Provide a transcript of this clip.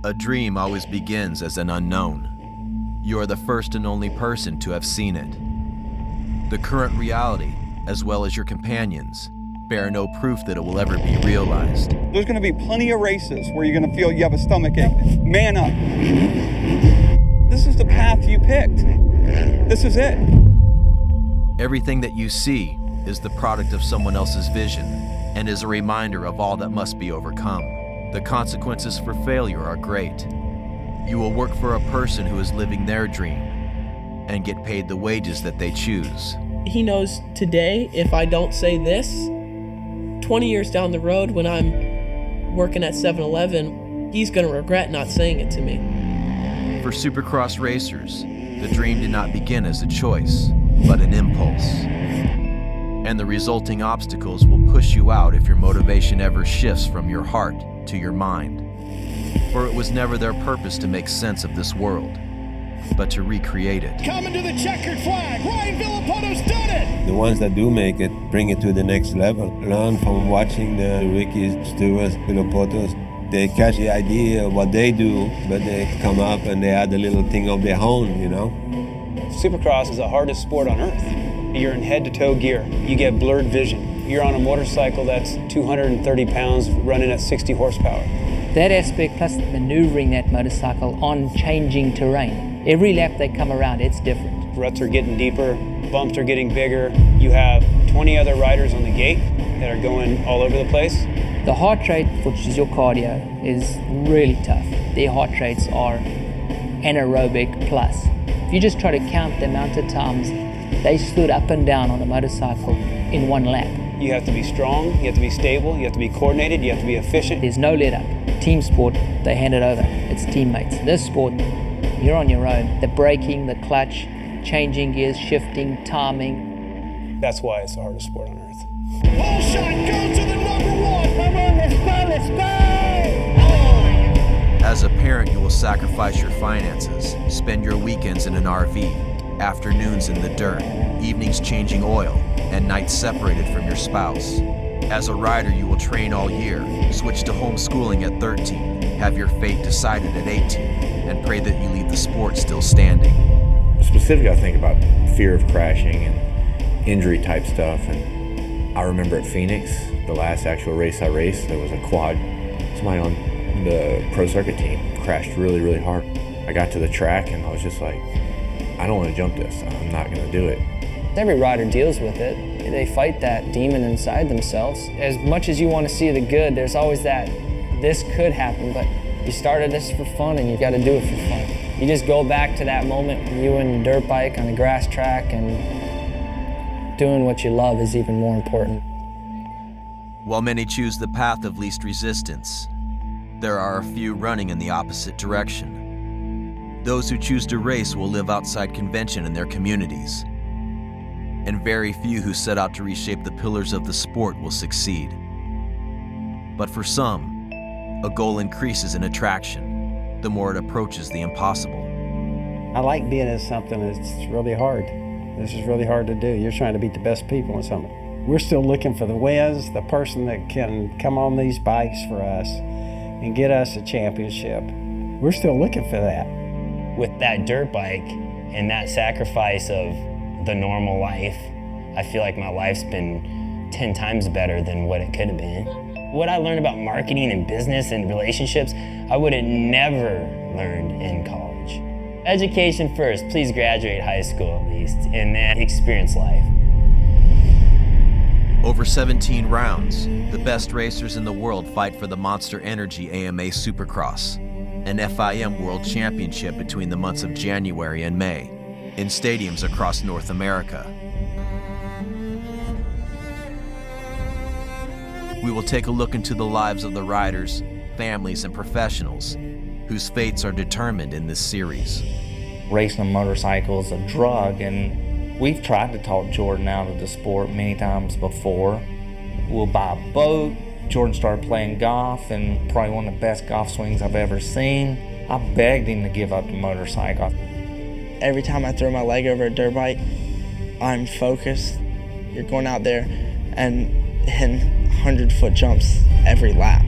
A dream always begins as an unknown. You are the first and only person to have seen it. The current reality, as well as your companions, bear no proof that it will ever be realized. There's going to be plenty of races where you're going to feel you have a stomach ache. Man up. This is the path you picked. This is it. Everything that you see is the product of someone else's vision and is a reminder of all that must be overcome. The consequences for failure are great. You will work for a person who is living their dream and get paid the wages that they choose. He knows today, if I don't say this, 20 years down the road when I'm working at 7-Eleven, he's going to regret not saying it to me. For Supercross racers, the dream did not begin as a choice, but an impulse. And the resulting obstacles will push you out if your motivation ever shifts from your heart to your mind. For it was never their purpose to make sense of this world, but to recreate it. Coming to the checkered flag, Ryan Villopoto's done it! The ones that do make it, bring it to the next level. Learn from watching the Rickies, Stewarts, Villopotos. They catch the idea of what they do, but they come up and they add a little thing of their own, you know? Supercross is the hardest sport on earth. You're in head-to-toe gear. You get blurred vision. You're on a motorcycle that's 230 pounds running at 60 horsepower. That aspect plus maneuvering that motorcycle on changing terrain. Every lap they come around, it's different. Ruts are getting deeper, bumps are getting bigger. You have 20 other riders on the gate that are going all over the place. The heart rate, which is your cardio, is really tough. Their heart rates are anaerobic plus. If you just try to count the amount of times they stood up and down on a motorcycle in one lap. You have to be strong, you have to be stable, you have to be coordinated, you have to be efficient. There's no let up. Team sport, they hand it over. It's teammates. This sport, you're on your own. The braking, the clutch, changing gears, shifting, timing. That's why it's the hardest sport on earth. Pole shot, go to the number one! Come on, let's go, let's go! As a parent, you will sacrifice your finances, spend your weekends in an RV, afternoons in the dirt, evenings changing oil, and nights separated from your spouse. As a rider, you will train all year, switch to homeschooling at 13, have your fate decided at 18, and pray that you leave the sport still standing. Specifically, I think about fear of crashing and injury type stuff. And I remember at Phoenix, the last actual race I raced, there was a quad. Somebody on the pro circuit team crashed really, really hard. I got to the track and I was just like, I don't want to jump this. I'm not going to do it. Every rider deals with it. They fight that demon inside themselves. As much as you want to see the good, there's always that, this could happen, but you started this for fun and you got to do it for fun. You just go back to that moment when you and the dirt bike on a grass track, and doing what you love is even more important. While many choose the path of least resistance, there are a few running in the opposite direction. Those who choose to race will live outside convention in their communities, and very few who set out to reshape the pillars of the sport will succeed. But for some, a goal increases in attraction the more it approaches the impossible. I like being in something that's really hard. This is really hard to do. You're trying to beat the best people in something. We're still looking for the wins, the person that can come on these bikes for us and get us a championship. We're still looking for that. With that dirt bike and that sacrifice of the normal life, I feel like my life's been 10 times better than what it could have been. What I learned about marketing and business and relationships, I would have never learned in college. Education first, please graduate high school at least, and then experience life. Over 17 rounds, the best racers in the world fight for the Monster Energy AMA Supercross, an FIM World Championship between the months of January and May, in stadiums across North America. We will take a look into the lives of the riders, families, and professionals whose fates are determined in this series. Racing a motorcycle is a drug, and we've tried to talk Jordan out of the sport many times before. We'll buy a boat. Jordan started playing golf, and probably one of the best golf swings I've ever seen. I begged him to give up the motorcycle. Every time I throw my leg over a dirt bike, I'm focused. You're going out there and hitting 100-foot jumps every lap.